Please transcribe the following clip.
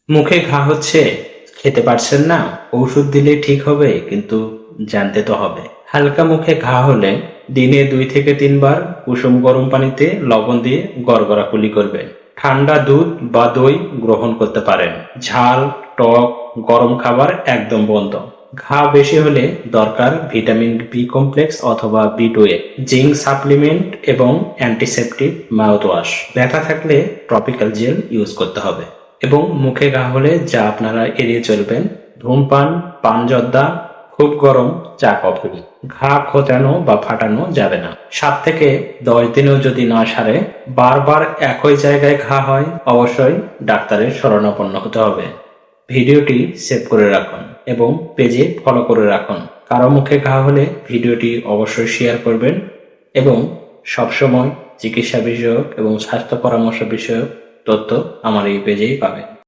মুখে ঘা হচ্ছে, খেতে পারছেন না, ঔষধ দিলে ঠিক হবে, কিন্তু জানতে তো হবে। হালকা মুখে ঘা হলে দিনে 2 থেকে 3 বার কুসুম গরম পানিতে লবণ দিয়ে গড়গড়া কুলি করবেন। ঠান্ডা দুধ বা দই গ্রহণ করতে পারেন। ঝাল, টক, গরম খাবার একদম বন্ধ। ঘা বেশি হলে দরকার ভিটামিন বি কমপ্লেক্স অথবা বি12, জিঙ্ক সাপ্লিমেন্ট এবং অ্যান্টিসেপটিক মাউথওয়াশ। ব্যথা থাকলে ট্রপিক্যাল জেল ইউজ করতে হবে। এবং মুখে ঘা হলে যা আপনারা এড়িয়ে চলবেন: ধূমপান, পান জর্দা, খুব গরম চা কফি। ঘা খোঁচানো বা ফাটানো যাবে না। 7 থেকে 10 দিনেও যদি না সারে, বারবার একই জায়গায় ঘা হয়, অবশ্যই ডাক্তারের শরণাপন্ন হতে হবে। ভিডিওটি সেভ করে রাখুন এবং পেজে ফলো করে রাখুন। কারো মুখে ঘা হলে ভিডিওটি অবশ্যই শেয়ার করবেন এবং সবসময় চিকিৎসা বিষয়ক এবং স্বাস্থ্য পরামর্শ বিষয়ক তথ্য আমার এই পেজেই পাবেন।